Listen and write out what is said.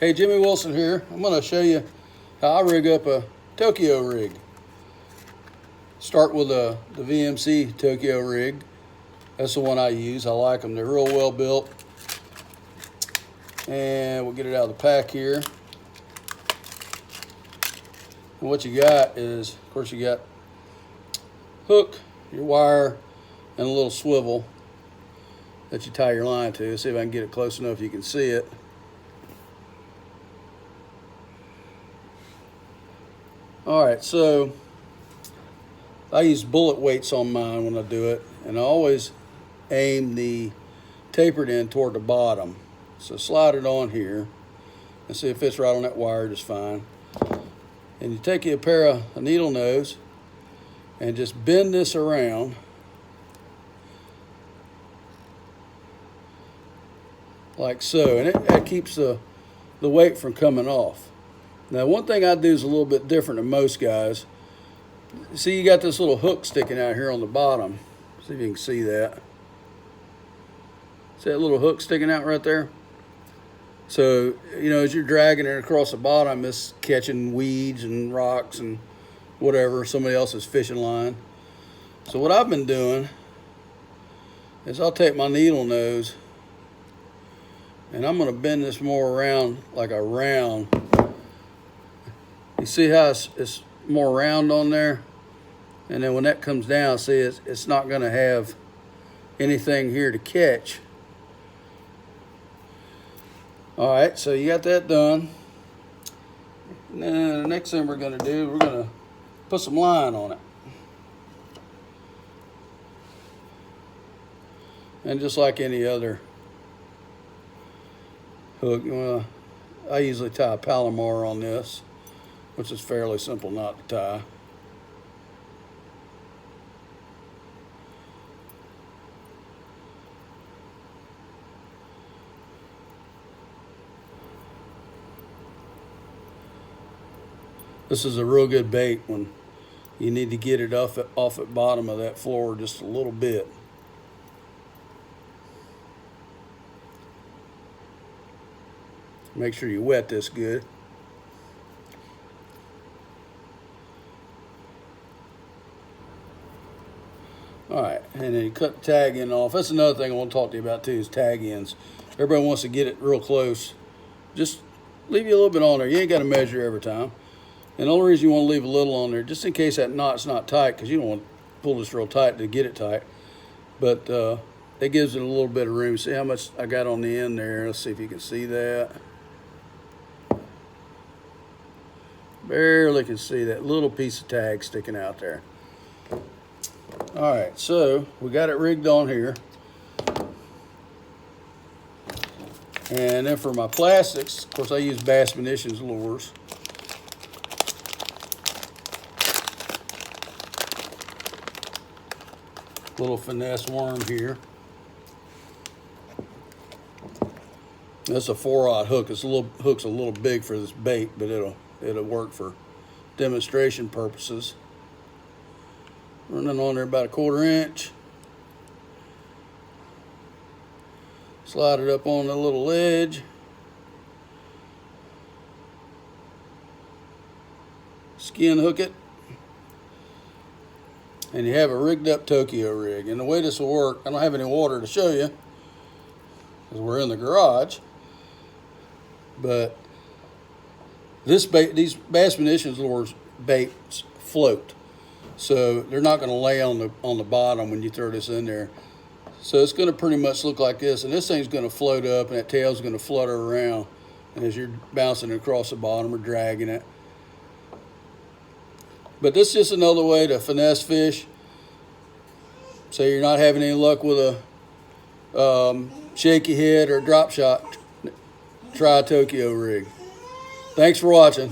Hey, Jimmy Wilson here. I'm going to show you how I rig up a Tokyo rig. Start with the VMC Tokyo rig. That's the one I use. I like them. They're real well built. And we'll get it out of the pack here. And what you got is, of course, you got hook, your wire, and a little swivel that you tie your line to. See if I can get it close enough you can see it. Alright, so I use bullet weights on mine when I do it, and I always aim the tapered end toward the bottom. So slide it on here and see if it fits right on that wire just fine. And you take a pair of a needle nose and just bend this around like so, and that keeps the weight from coming off. Now, one thing I do is a little bit different than most guys. See, you got this little hook sticking out here on the bottom. See if you can see that. See that little hook sticking out right there? So, you know, as you're dragging it across the bottom, it's catching weeds and rocks and whatever, somebody else's fishing line. So what I've been doing is I'll take my needle nose and I'm going to bend this more around like a round. You see how it's more round on there? And then when that comes down, see, it's not going to have anything here to catch. All right, so you got that done. Now, the next thing we're going to do, we're going to put some line on it. And just like any other hook, I usually tie a Palomar on this, which is fairly simple knot to tie. This is a real good bait when you need to get it off at bottom of that floor just a little bit. Make sure you wet this good. All right, and then you cut the tag end off. That's another thing I want to talk to you about too, is tag ends. Everybody wants to get it real close. Just leave you a little bit on there. You ain't got to measure every time. And the only reason you want to leave a little on there, just in case that knot's not tight, because you don't want to pull this real tight to get it tight. But it gives it a little bit of room. See how much I got on the end there? Let's see if you can see that. Barely can see that little piece of tag sticking out there. All right, so we got it rigged on here. And then for my plastics, of course I use Bass Munitions lures. Little finesse worm here. That's a 4/0 hook. Hook's a little big for this bait, but it'll work for demonstration purposes. Running on there about 1/4 inch. Slide it up on the little ledge. Skin hook it. And you have a rigged up Tokyo rig. And the way this will work, I don't have any water to show you because we're in the garage. But these Bass Munitions lures baits float. So they're not going to lay on the bottom when you throw this in there. So it's going to pretty much look like this. And this thing's going to float up and that tail's going to flutter around. And as you're bouncing across the bottom or dragging it. But this is just another way to finesse fish. So you're not having any luck with a shaky head or drop shot. Try a Tokyo rig. Thanks for watching.